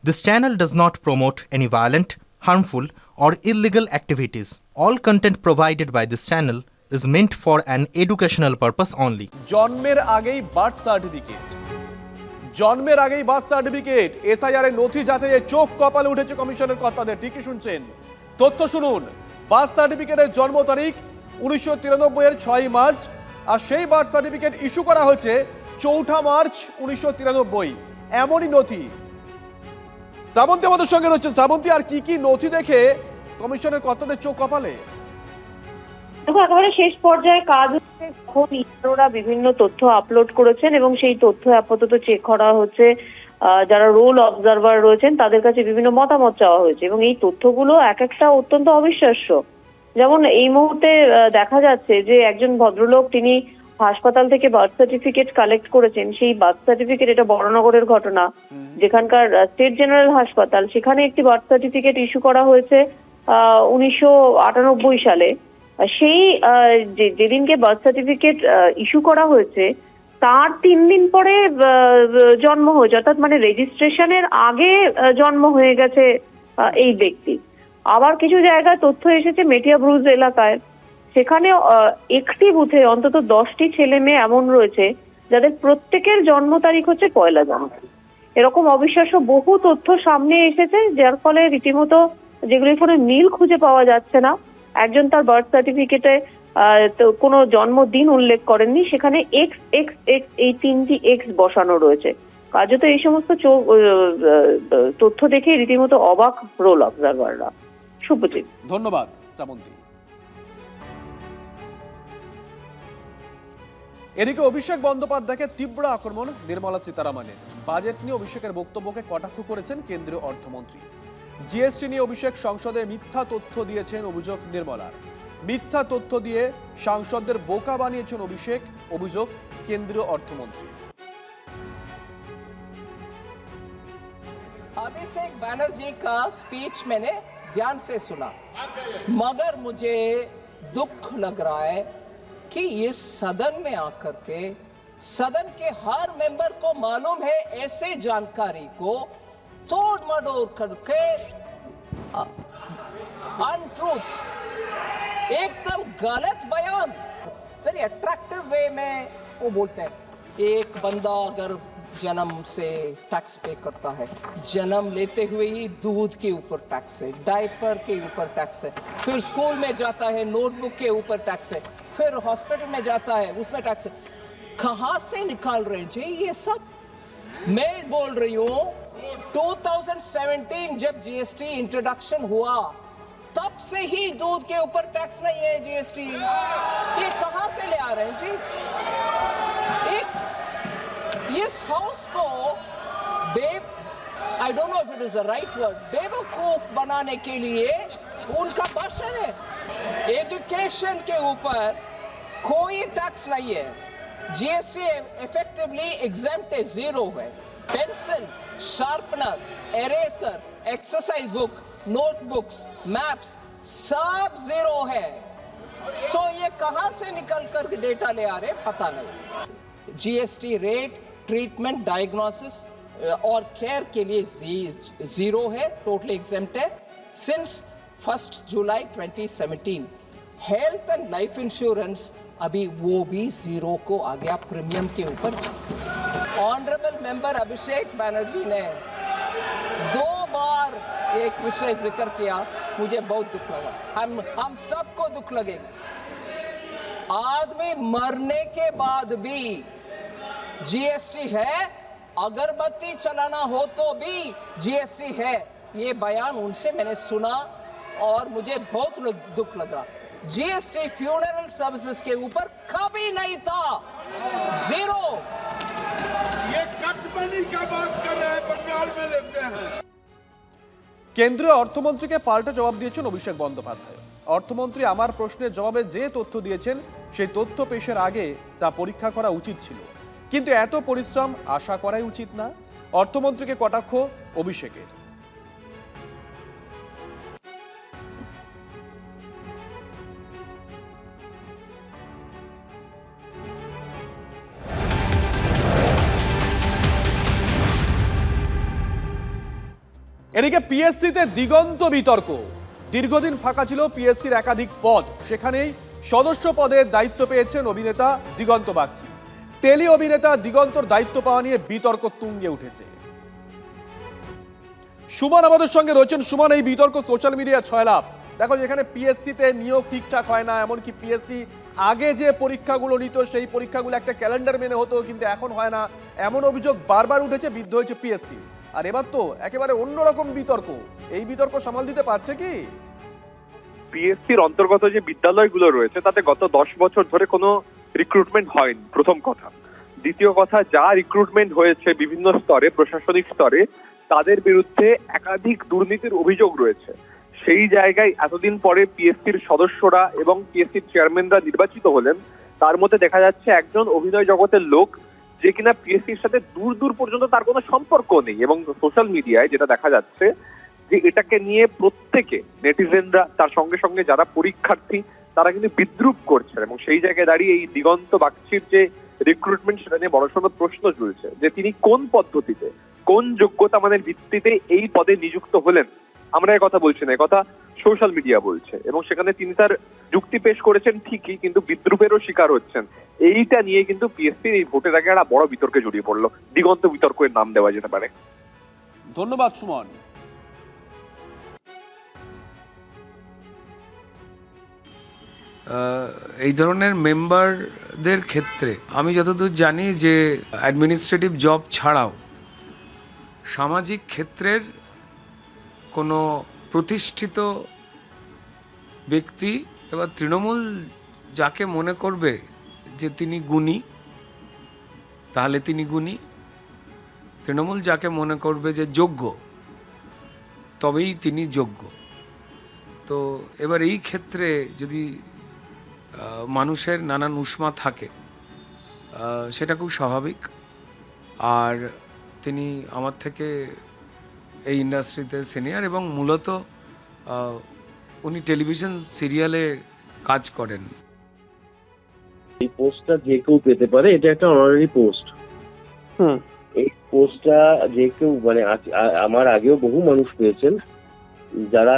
This channel does not promote any violent, harmful, or illegal activities. All content provided by this channel is meant for an educational purpose only. জন্মের আগেই birth certificate SIR এর নথি যাচাইয়ে চোখ কপালে উঠেছে কমিশনের কর্তাদের। ঠিকই শুনছেন, তথ্য শুনুন। বার্থ সার্টিফিকেটের জন্ম তারিখ 1993 এর 6 মার্চ, আর সেই বার্থ সার্টিফিকেট ইস্যু করা হয়েছে 4 মার্চ 1993। এমনই নথি। শ্রাবন্তী আমাদের সঙ্গে রয়েছে। শ্রাবন্তী, আর কি কি নথি দেখে কমিশনের কর্তাদের চোখ কপালে? দেখো, একেবারে শেষ পর্যায়ে কাজ হচ্ছে, যখন ইসরোরা বিভিন্ন তথ্য আপলোড করেছেন এবং সেই তথ্য আপাতত চেক করা হচ্ছে। যারা রোল অবজারভার রয়েছেন তাদের কাছে বিভিন্ন মতামত চাওয়া হয়েছে এবং এই তথ্যগুলো এক একটা অত্যন্ত অবিশ্বাস্য। যেমন এই মুহূর্তে দেখা যাচ্ছে যে একজন ভদ্রলোক, তিনি হাসপাতাল থেকে বার্থ সার্টিফিকেট কালেক্ট করেছেন। সেই বার্থ সার্টিফিকেট, এটা বড়নগরের ঘটনা, যেখানকার স্টেট জেনারেল হাসপাতাল, সেখানে একটি বার্থ সার্টিফিকেট ইস্যু করা হয়েছে 1998 সালে। সেই যেদিনকে বার্থ সার্টিফিকেট ইস্যু করা হয়েছে তার 3 দিন পরে জন্ম হয়েছে, অর্থাৎ মানে রেজিস্ট্রেশনের আগে জন্ম হয়ে গেছে এই ব্যক্তি। আবার কিছু জায়গায় তথ্য এসেছে মেটিয়া ব্রুজ এলাকায়, সেখানে একটি বুথে অন্তত 10টি ছেলে মেয়ে এমন রয়েছে যাদের প্রত্যেকের জন্ম তারিখ হচ্ছে 1 জানুয়ারি। এরকম অবিশ্বাস্য বহু তথ্য সামনে এসেছে, যার ফলে রীতিমতো যেগুলির কোনো মিল খুঁজে পাওয়া যাচ্ছে না। একজন তার বার্থ সার্টিফিকেটে কোনো জন্মদিন উল্লেখ করেননি, সেখানে এক্স এক্স এক্স এই 3টি এক্স বসানো রয়েছে। কার্যত এই সমস্ত তথ্য দেখে রীতিমতো অবাক রোল অবজারভাররা। শুভজিৎ, ধন্যবাদ শ্রাবন্তী। এদিকে অভিষেক বন্দ্যোপাধ্যায়কে তীব্র আক্রমণ নির্মলা সীতারামনের। বাজেট নিয়ে অভিষেকের বক্তব্যকে কটাক্ষ করেছেন কেন্দ্রীয় অর্থমন্ত্রী। জিএসটি নিয়ে অভিষেক সংসদে মিথ্যা তথ্য দিয়েছেন, অভিযোগ নির্মলার। মিথ্যা তথ্য দিয়ে সাংসদদের বোকা বানিয়েছেন অভিষেক, অভিযোগ কেন্দ্রীয় অর্থমন্ত্রী। अभिषेक बैनर्जी का स्पीच मैंने ध्यान से सुना, मगर मुझे दुख लग रहा है कि इस सदन में आकर के सदन के हर मेंबर को मालूम है ऐसे जानकारी को तोड़ मरोड़ करके अनट्रूथ, एकदम गलत बयान, वेरी अट्रैक्टिव वे में वो बोलते हैं। एक बंदा अगर जन्म से टैक्स पे करता है, जन्म लेते हुए ही दूध के ऊपर टैक्स है, डायपर के ऊपर टैक्स है, फिर स्कूल में जाता है नोटबुक के ऊपर टैक्स है, फिर हॉस्पिटल में जाता है उसमें टैक्स है। कहां से निकाल रहे हैं जी ये सब? मैं बोल रही हूं 2017 जब जीएसटी इंट्रोडक्शन हुआ तब से ही दूध के ऊपर टैक्स नहीं है जीएसटी। ये कहां से ले आ रहे हैं जी? इस हाउस को I don't know if it is the right word, बेवकूफ बनाने के लिए उनका भाषण है। एजुकेशन के ऊपर कोई टैक्स नहीं है, जीएसटी इफेक्टिवली एग्जेम्प्ट है, 0 है। Pencil, sharpener, eraser, exercise book, notebooks, maps सब 0 है। सो ये कहां से निकल कर डेटा ले आ रहे पता नहीं। जीएसटी रेट ट्रीटमेंट, डायग्नोसिस और केयर के लिए 0 है, टोटली एग्जेम्प्ट है since 1 July 2017। Health and life insurance अभी वो भी 0 को आ गया प्रीमियम के ऊपर। ऑनरेबल मेंबर अभिषेक बैनर्जी ने 2 बार एक विषय जिक्र किया, मुझे बहुत दुख लगा। हम सबको दुख लगेगा। आदमी मरने के बाद भी जीएसटी है, अगरबत्ती चलाना हो तो भी जीएसटी है। ये बयान उनसे मैंने सुना और मुझे बहुत दुख लग रहा। जीएसटी फ्यूनरल सर्विसेज के ऊपर कभी नहीं था, 0। ये कट मनी का बात कर रहे हैं, बंगाल में लेते हैं। কেন্দ্রীয় অর্থমন্ত্রীকে পাল্টা জবাব দিয়েছেন অভিষেক বন্দ্যোপাধ্যায়। অর্থমন্ত্রী আমার প্রশ্নের জবাবে যে তথ্য দিয়েছেন সেই তথ্য পেশের আগে তা পরীক্ষা করা উচিত ছিল, কিন্তু এত পরিশ্রম আশা করাই উচিত না। অর্থমন্ত্রীকে কটাক্ষ অভিষেকের। এদিকে পিএসসিতে দিগন্ত বিতর্ক। দীর্ঘদিন ফাঁকা ছিল পিএসসির একাধিক পদ, সেখানেই সদস্য পদের দায়িত্ব পেয়েছেন অভিনেতা দিগন্ত বাগচি। টেলি অভিনেতা দিগন্তর দায়িত্ব পাওয়া নিয়ে বিতর্ক তুঙ্গে উঠেছে। সুমন আমাদের সঙ্গে রয়েছেন। সুমন, এই বিতর্ক সোশ্যাল মিডিয়া ছয়লাভ। দেখো, যেখানে পিএসসিতে নিয়োগ ঠিকঠাক হয় না, এমনকি পিএসসি আগে যে পরীক্ষাগুলো নিত সেই পরীক্ষাগুলো একটা ক্যালেন্ডার মেনে হতো, কিন্তু এখন হয় না, এমন অভিযোগ বারবার উঠেছে, বিদ্ধ হয়েছে পিএসসি। আর এবার তো একেবারে অন্যরকম বিতর্ক। এই বিতর্ক সামাল দিতে পারছে কি পিএসসির অন্তর্গত যে বিদ্যালয়গুলো রয়েছে তাতে গত 10 বছর ধরে কোনো রিক্রুটমেন্ট হয়নি, প্রথম কথা। দ্বিতীয় কথা, যা রিক্রুটমেন্ট হয়েছে বিভিন্ন স্তরে, প্রশাসনিক স্তরে, তাদের বিরুদ্ধে একাধিক দুর্নীতির অভিযোগ রয়েছে। সেই জায়গায় এতদিন পরে পিএসসির সদস্যরা এবং পিএসসির চেয়ারম্যানরা নির্বাচিত হলেন। তার মধ্যে দেখা যাচ্ছে একজন অভিনয় জগতের লোক, যে কিনা পিএসসির সাথে দূর দূর পর্যন্ত তার কোনো সম্পর্ক নেই। এবং সোশ্যাল মিডিয়ায় যেটা দেখা যাচ্ছে যে এটাকে নিয়ে প্রত্যেকে, নেটিজেনরা, তার সঙ্গে সঙ্গে যারা পরীক্ষার্থী, তারা কিন্তু বিদ্রূপ করছেন। এবং সেই জায়গায় দাঁড়িয়ে এই দিগন্ত বাগচির যে রিক্রুটমেন্ট, সেটা নিয়ে বড়সড় প্রশ্ন চলছে যে তিনি কোন পদ্ধতিতে, কোন যোগ্যতা মানের ভিত্তিতে এই পদে নিযুক্ত হলেন। আমরা এ কথা বলছি না, এ কথা সোশ্যাল মিডিয়া বলছে। এবং সেখানে তিনি তার যুক্তি পেশ করেছেন ঠিকই, কিন্তু বিদ্রূপেরও শিকার হচ্ছেন। এইটা নিয়ে কিন্তু পিএসসি এই ভোটের আগে একটা বড় বিতর্কে জড়িয়ে পড়লো। দিগন্ত বিতর্কের নাম দেওয়া যেতে পারে। ধন্যবাদ সুমন। এই ধরনের মেম্বারদের ক্ষেত্রে আমি যতদূর জানি যে অ্যাডমিনিস্ট্রেটিভ জব ছাড়াও সামাজিক ক্ষেত্রের কোনো প্রতিষ্ঠিত ব্যক্তি এবার তৃণমূল যাকে মনে করবে যে তিনি গুণী, তাহলে তিনি গুণী। তৃণমূল যাকে মনে করবে যে যোগ্য, তবেই তিনি যোগ্য। তো এবার এই ক্ষেত্রে যদি মানুষের নানান উষ্মা থাকে, সেটা খুব স্বাভাবিক। আর তিনি আমার থেকে এই ইন্ডাস্ট্রিতে সিনিয়র, এবং মূলত উনি টেলিভিশন সিরিয়ালে কাজ করেন। এই পোস্টটা যে কেউ পেতে পারে, এটা একটা অনারারি পোস্ট। এই পোস্টটা যে কেউ, মানে আমার আগেও বহু মানুষ পেয়েছেন, যারা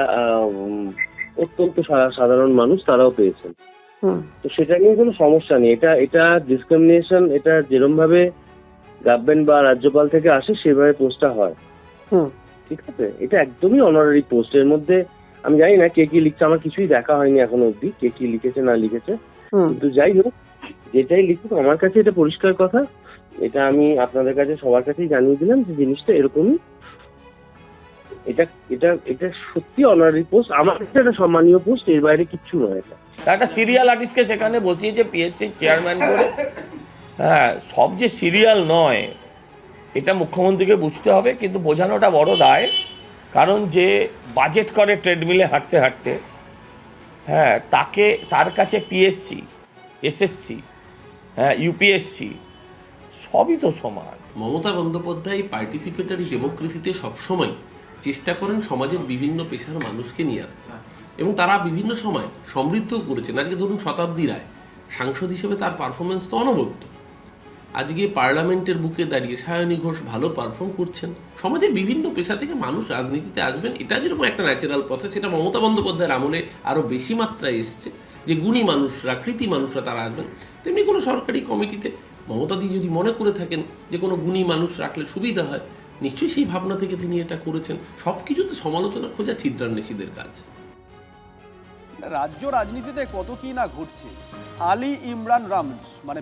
অত্যন্ত সাধারণ মানুষ, তারাও পেয়েছেন। তো সেটা নিয়ে কোনো সমস্যা নেই। এটা ডিসক্রিমিনেশন, এটা যেরকম ভাবে গভর্নমেন্ট বা রাজ্যপাল থেকে আসে সেভাবে পোস্টটা হয়। ঠিক আছে, এটা একদমই অনারারি পোস্ট। এর মধ্যে আমি জানি না কে কি লিখছে, আমার কিছুই দেখা হয়নি এখনো অব্দি, কে কি লিখেছে না লিখেছে। কিন্তু যাই হোক, যেটাই লিখুক, আমার কাছে এটা পরিষ্কার কথা। এটা আমি আপনাদের কাছে সবার কাছেই জানিয়ে দিলাম যে জিনিসটা এরকমই। এটা এটা এটা সত্যি অনারারি পোস্ট, আমার কাছে এটা সম্মানীয় পোস্ট, এর বাইরে কিচ্ছু নয়। এটা একটা সিরিয়াল আর্টিস্টকে সেখানে বসিয়েছে পিএসসির চেয়ারম্যান করে। হ্যাঁ, সব যে সিরিয়াল নয় এটা মুখ্যমন্ত্রীকে বুঝতে হবে, কিন্তু বোঝানোটা বড় দায়। কারণ যে বাজেট করে ট্রেডমিলে হাঁটতে হাঁটতে, হ্যাঁ, তার কাছে পিএসসি, এসএসসি, হ্যাঁ, ইউপিএসসি সবই তো সমান। মমতা বন্দ্যোপাধ্যায় পার্টিসিপেটরি ডেমোক্রেসিতে সবসময় চেষ্টা করেন সমাজের বিভিন্ন পেশার মানুষকে নিয়ে আসতে, এবং তারা বিভিন্ন সময় সমৃদ্ধও করেছেন। আজকে ধরুন শতাব্দী রায় সাংসদ হিসেবে তার পারফরমেন্স তো অনবদ্য। আজকে পার্লামেন্টের বুকে দাঁড়িয়ে সায়নী ঘোষ ভালো পারফর্ম করছেন। সমাজের বিভিন্ন পেশা থেকে মানুষ রাজনীতিতে আসবেন, এটা যেরকম একটা ন্যাচারাল প্রসেস, এটা মমতা বন্দ্যোপাধ্যায়ের আমলে আরও বেশি মাত্রায় এসছে, যে গুণী মানুষরা, কৃতি মানুষরা তারা আসবেন। তেমনি কোনো সরকারি কমিটিতে মমতাদি যদি মনে করে থাকেন যে কোনো গুণী মানুষ রাখলে সুবিধা হয়, নিশ্চয়ই সেই ভাবনা থেকে তিনি এটা করেছেন। সব কিছুতে সমালোচনা খোঁজা ছিদ্রান্বেষীদের কাজ। রাজ্য রাজনীতিতে কত কি না ঘটছে। আলী ইমরান রামজ মানে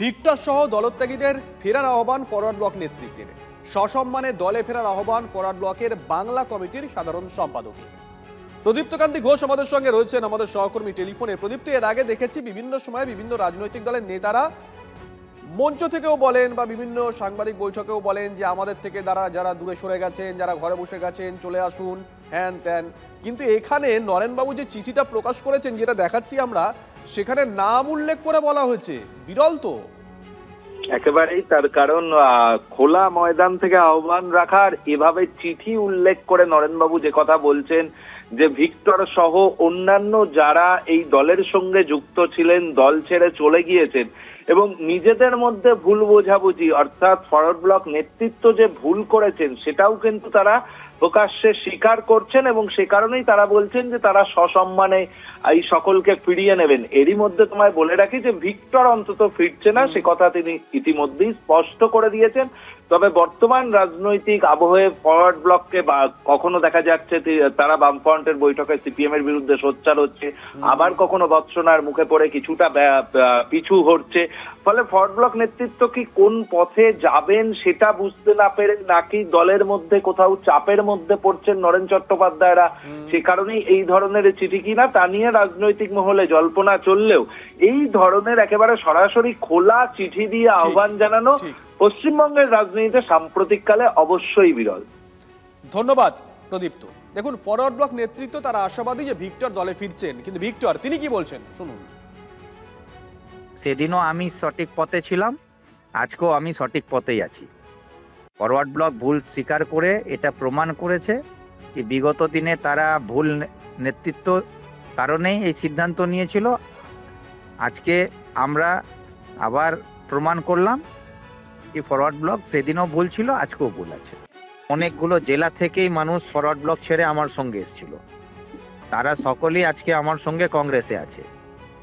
ভিক্টর সহ দলত্যাগীদের ফেরার আহ্বান ফরওয়ার্ড ব্লক নেতৃত্বের। সসম্মানে দলে ফেরার আহ্বান ফরওয়ার্ড ব্লকের বাংলা কমিটির সাধারণ সম্পাদকের। প্রদীপ্তকান্তি ঘোষ আমাদের সঙ্গে রয়েছেন, আমাদের সহকর্মী টেলিফোনে। প্রদীপ্ত, এর আগে দেখেছি বিভিন্ন সময় বিভিন্ন রাজনৈতিক দলের নেতারা মঞ্চ থেকেও বলেন বা বিভিন্ন সাংবাদিক বৈঠকেও বলেন যে আমাদের থেকে যারা দূরে সরে গেছেন, যারা ঘরে বসে গেছেন, চলে আসুন, হ্যান ত্যান। কিন্তু এখানে নরেনবাবু যে চিঠিটা প্রকাশ করেছেন, যেটা দেখাচ্ছি আমরা, সেখানে নাম উল্লেখ করে বলা হয়েছে। বিরল তো একেবারেই, তার কারণ খোলা ময়দান থেকে আহ্বান রাখার, এভাবে চিঠি উল্লেখ করে নরেনবাবু যে কথা বলছেন যে ভিক্টর সহ অন্যান্য যারা এই দলের সঙ্গে যুক্ত ছিলেন, দল ছেড়ে চলে গিয়েছেন, এবং নিজেদের মধ্যে ভুল বোঝাবুঝি অর্থাৎ ফরওয়ার্ড ব্লক নেতৃত্ব যে ভুল করেছেন সেটাও কিন্তু তারা প্রকাশ্যে স্বীকার করছেন এবং সে কারণেই তারা বলছেন যে তারা সসম্মানে এই সকলকে ফিরিয়ে নেবেন। এরই মধ্যে তোমায় বলে রাখি যে ভিক্টর অন্তত ফিরছে না, সে কথা তিনি ইতিমধ্যেই স্পষ্ট করে দিয়েছেন। তবে বর্তমান রাজনৈতিক আবহে ফরওয়ার্ড ব্লককে কখনো দেখা যাচ্ছে তারা বামফ্রন্টের বৈঠকে সিপিএম এর বিরুদ্ধে সোচ্চার হচ্ছে, আবার কখনো ভৎসনার মুখে পড়ে কিছুটা পিছু হচ্ছে। ফলে ফরওয়ার্ড ব্লক নেতৃত্ব কি কোন পথে যাবেন সেটা বুঝতে না পেরে নাকি দলের মধ্যে কোথাও চাপের মধ্যে পড়ছেন নরেন চট্টোপাধ্যায়রা, সে কারণেই এই ধরনের চিঠি কিনা তা নিয়ে রাজনৈতিক মহলে জল্পনা চললেও এই ধরনের একেবারে সরাসরি খোলা চিঠি দিয়ে আহ্বান জানানো পশ্চিমবঙ্গের রাজনীতিতে সাম্প্রতিককালে অবশ্যই বিরল। ধন্যবাদ প্রদীপ্ত। দেখুন, ফরওয়ার্ড ব্লক নেতৃত্ব তারা আশাবাদী যে ভিক্টর দলে ফিরছেন, কিন্তু ভিক্টর তিনি কি বলছেন শুনুন। সেদিনও আমি সঠিক পথে ছিলাম, আজকেও আমি সঠিক পথেই আছি। ফরওয়ার্ড ব্লক ভুল স্বীকার করে এটা প্রমাণ করেছে যে বিগত দিনে তারা ভুল নেতৃত্ব কারণেই এই সিদ্ধান্ত নিয়েছিল। আজকে আমরা আবার প্রমাণ করলাম যে ফরওয়ার্ড ব্লক সেদিনও ভুল ছিল, আজকেও ভুল আছে। অনেকগুলো জেলা থেকেই মানুষ ফরওয়ার্ড ব্লক ছেড়ে আমার সঙ্গে এসেছিল, তারা সকলেই আজকে আমার সঙ্গে কংগ্রেসে আছে।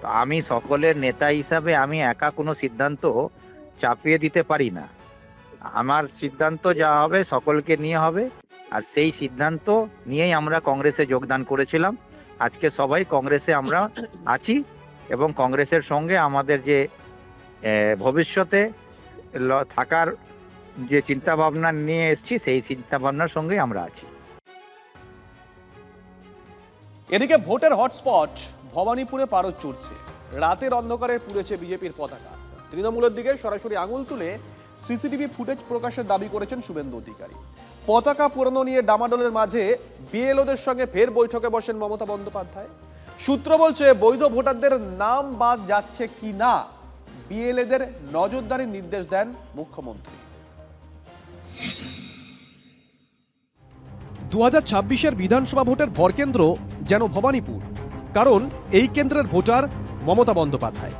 তো আমি সকলের নেতা হিসাবে আমি একা কোনো সিদ্ধান্ত চাপিয়ে দিতে পারি না। আমার সিদ্ধান্ত যা হবে সকলকে নিয়ে হবে, আর সেই সিদ্ধান্ত নিয়েই আমরা কংগ্রেসে যোগদান করেছিলাম। আজকে সবাই কংগ্রেসে আমরা আছি এবং কংগ্রেসের সঙ্গে আমাদের যে ভবিষ্যতে থাকার যে চিন্তা ভাবনা নিয়ে এসেছি সেই চিন্তা ভাবনার সঙ্গে আমরা আছি। এদিকে ভোটের হটস্পট ভবানীপুরে পারদ চড়ছে, রাতের অন্ধকারে পুড়েছে বিজেপির পতাকা। তৃণমূলের দিকে সরাসরি আঙুল তুলে সিসিটিভি ফুটেজ প্রকাশের দাবি করেছেন শুভেন্দু অধিকারী। পতাকা পুরানো নিয়ে ডামাডোলের মাঝে বিএলওদের সঙ্গে ফের বৈঠকে বসেন মমতা বন্দ্যোপাধ্যায়। সূত্র বলছে বৈধ ভোটারদের নাম বাদ যাচ্ছে কি না বিএলএদের নজরদারির নির্দেশ দেন মুখ্যমন্ত্রী। 2026-এর বিধানসভা ভোটের ভরকেন্দ্র যেন ভবানীপুর, কারণ এই কেন্দ্রের ভোটার মমতা বন্দ্যোপাধ্যায়।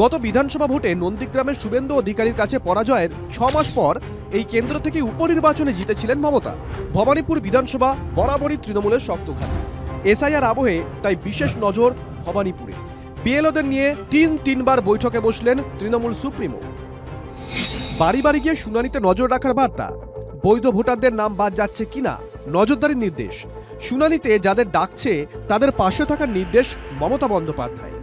গত বিধানসভা ভোটে নন্দীগ্রামের শুভেন্দু অধিকারীর কাছে পরাজয়ের 6 মাস পর এই কেন্দ্র থেকে উপনির্বাচনে জিতেছিলেন মমতা। ভবানীপুর বিধানসভা বরাবরই তৃণমূলের শক্তঘাত। এসআইআর আবহে তাই বিশেষ নজর ভবানীপুরে। বিএলওদের নিয়ে তিনবার বৈঠকে বসলেন তৃণমূল সুপ্রিমো। বাড়ি বাড়ি গিয়ে শুনানিতে নজর রাখার বার্তা, বৈধ ভোটারদের নাম বাদ যাচ্ছে কিনা নজরদারির নির্দেশ। শুনানিতে যাদের ডাকছে তাদের পাশে থাকার নির্দেশ মমতা বন্দ্যোপাধ্যায়।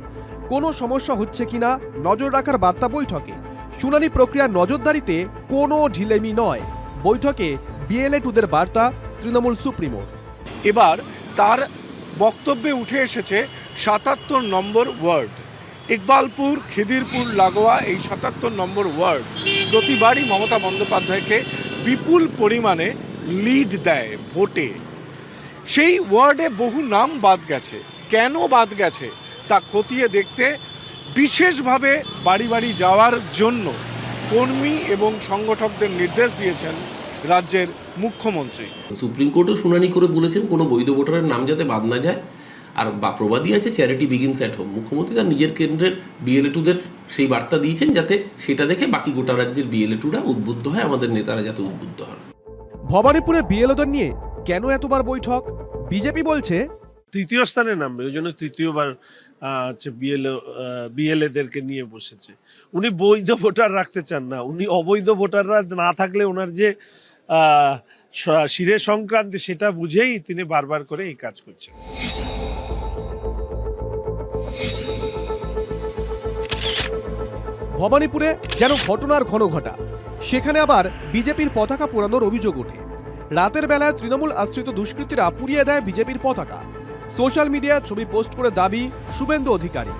কোনো সমস্যা হচ্ছে কিনা নজর রাখার বার্তা বৈঠকে। শুনানি প্রক্রিয়ার নজরদারিতে কোনো ঢিলেমি নয়। বৈঠকে বিএলএ-2দের বার্তা তৃণমূল সুপ্রিমোর। এবার তার বক্তব্যে উঠে এসেছে 77 নম্বর ওয়ার্ড। ইকবালপুর খিদিরপুর লাগোয়া এই 77 নম্বর ওয়ার্ড প্রতিবারই মমতা বন্দ্যোপাধ্যায়কে বিপুল পরিমাণে লিড দেয় ভোটে। সেই ওয়ার্ডে বহু নাম বাদ গেছে। কেন বাদ গেছে তা খতিয়ে দেখতে বিশেষভাবে বাড়ি বাড়ি যাওয়ার জন্য কর্মী এবং সংগঠকদের নির্দেশ দিয়েছেন রাজ্যের মুখ্যমন্ত্রী। সুপ্রিম কোর্টও শুনানি করে বলেছেন কোনো বৈধ ভোটারের নাম যাতে বাদ না যায়। আর প্রবাদী আছে চ্যারিটি বিগিনস অ্যাট হোম। মুখ্যমন্ত্রী তার নিজের কেন্দ্রের বিএলএ-2দের সেই বার্তা দিয়েছেন যাতে সেটা দেখে বাকি গোটা রাজ্যের বিএলএ-2রা উদ্বুদ্ধ হয়, আমাদের নেতারা যাতে উদ্বুদ্ধ হন। ভবানীপুরে বিএলওদের নিয়ে কেন এতবার বৈঠক? বিজেপি বলছে তৃতীয় স্থানে নামবে, ওই জন্য তৃতীয়বার বিএলএদেরকে নিয়ে বসেছে। উনি বৈধ ভোটার রাখতে চান না, উনি অবৈধ ভোটাররা না থাকলে ওনার যে শিরে সংক্রান্তি সেটা বুঝেই তিনি বারবার করে এই কাজ করছেন। ভবানীপুরে যেন ঘটনার ঘন ঘটা, সেখানে আবার বিজেপির পতাকা পোড়ানোর অভিযোগ ওঠে। রাতের বেলায় তৃণমূল আশ্রিত দুষ্কৃতীরা পুড়িয়ে দেয় বিজেপির পতাকা। সোশ্যাল মিডিয়ায় ছবি পোস্ট করে দাবি শুভেন্দু অধিকারী।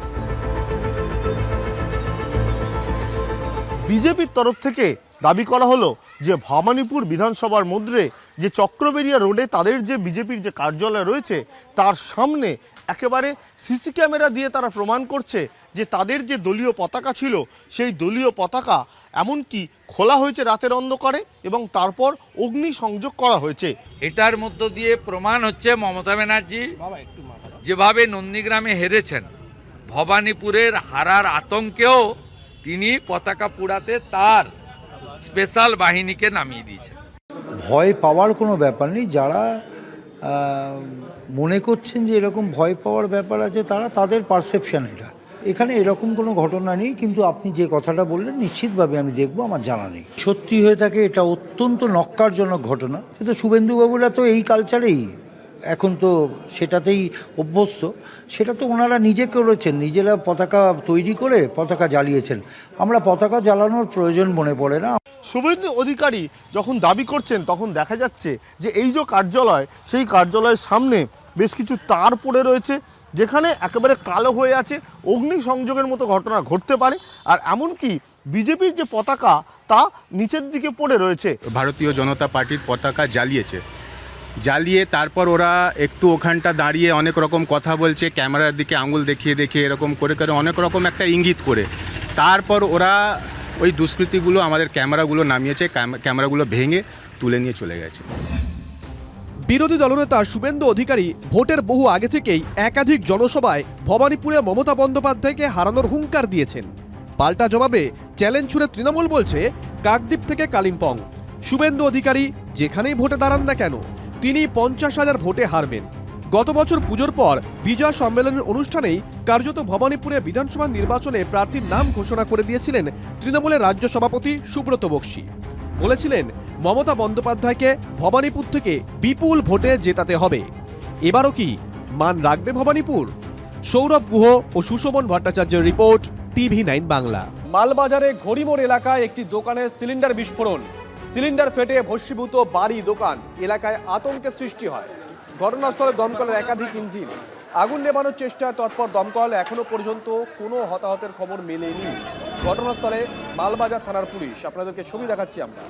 বিজেপির তরফ থেকে দাবি করা হলো যে ভবানীপুর বিধানসভার মধ্যে যে চক্রবেরিয়া রোডে তাদের যে বিজেপির যে কার্যালয় রয়েছে তার সামনে একেবারে সিসি ক্যামেরা দিয়ে তারা প্রমাণ করছে যে তাদের যে দলীয় পতাকা ছিল সেই দলীয় পতাকা এমনকি খোলা হয়েছে রাতের অন্ধকারে এবং তারপর অগ্নি সংযোগ করা হয়েছে। এটার মধ্য দিয়ে প্রমাণ হচ্ছে মমতা ব্যানার্জি যেভাবে নন্দীগ্রামে হেরেছেন, ভবানীপুরের হারার আতঙ্কেও তিনি পতাকা পুড়াতে তার স্পেশাল বাহিনীকে নামিয়ে দিয়েছেন। ভয় পাওয়ার কোনো ব্যাপার নেই। যারা মনে করছেন যে এরকম ভয় পাওয়ার ব্যাপার আছে, তারা তাদের পারসেপশন এটা। এখানে এরকম কোনো ঘটনা নেই, কিন্তু আপনি যে কথাটা বললেন নিশ্চিতভাবে আমি দেখব, আমার জানা নেই। সত্যি হয়ে থাকে এটা অত্যন্ত নক্কারজনক ঘটনা, কিন্তু শুভেন্দুবাবুরা তো এই কালচারেই এখন তো সেটাতেই অভ্যস্ত। সেটা তো ওনারা নিজে করেছেন, নিজেরা পতাকা তৈরি করে পতাকা জ্বালিয়েছেন। আমরা পতাকা জ্বালানোর প্রয়োজন মনে পড়ে না। শুভেন্দু অধিকারী যখন দাবি করছেন তখন দেখা যাচ্ছে যে এই যে কার্যালয়, সেই কার্যালয়ের সামনে বেশ কিছু তার পড়ে রয়েছে, যেখানে একেবারে কালো হয়ে আছে। অগ্নি সংযোগের মতো ঘটনা ঘটতে পারে। আর এমনকি বিজেপির যে পতাকা তা নিচের দিকে পড়ে রয়েছে। ভারতীয় জনতা পার্টির পতাকা জ্বালিয়ে তারপর ওরা একটু ওখানটা দাঁড়িয়ে অনেক রকম কথা বলছে, ক্যামেরার দিকে আঙুল দেখিয়ে এরকম করে অনেক রকম একটা ইঙ্গিত করে তারপর ওরা ওই দুষ্কৃতীগুলো আমাদের ক্যামেরাগুলো নামিয়েছে, ক্যামেরাগুলো ভেঙে তুলে নিয়ে চলে গেছে। বিরোধী দলনেতা শুভেন্দু অধিকারী ভোটের বহু আগে থেকেই একাধিক জনসভায় ভবানীপুরে মমতা বন্দ্যোপাধ্যায়কে হারানোর হুঙ্কার দিয়েছেন। পাল্টা জবাবে চ্যালেঞ্জ ছুড়ে তৃণমূল বলছে কাকদ্বীপ থেকে কালিম্পং শুভেন্দু অধিকারী যেখানেই ভোটে দাঁড়ান না কেন তিনি 50,000 ভোটে হারবেন। গত বছর পুজোর পর বিজয় সম্মেলনের অনুষ্ঠানেই কার্যত ভবানীপুরে বিধানসভা নির্বাচনে প্রার্থীর নাম ঘোষণা করে দিয়েছিলেন তৃণমূলের রাজ্য সভাপতি সুব্রত বক্সী। বলেছিলেন মমতা বন্দ্যোপাধ্যায়কে ভবানীপুর থেকে বিপুল ভোটে জেতাতে হবে। এবারও কি মান রাখবে ভবানীপুর? সৌরভ গুহ ও সুশোভন ভট্টাচার্যের রিপোর্ট, TV9 বাংলা। মালবাজারে ঘড়িমোড় এলাকায় একটি দোকানে সিলিন্ডার বিস্ফোরণ, সিলিন্ডার ফেটে ভস্মীভূত বাড়ি দোকান, এলাকায় আতঙ্কের সৃষ্টি হয়। ঘটনাস্থলে দমকলের একাধিক ইঞ্জিন, আগুন নেভানোর চেষ্টায় তৎপর দমকল। এখনো পর্যন্ত কোনো হতাহতের খবর মেলেনি। ঘটনাস্থলে মালবাজার থানার পুলিশ। আপনাদেরকে ছবি দেখাচ্ছি আমরা।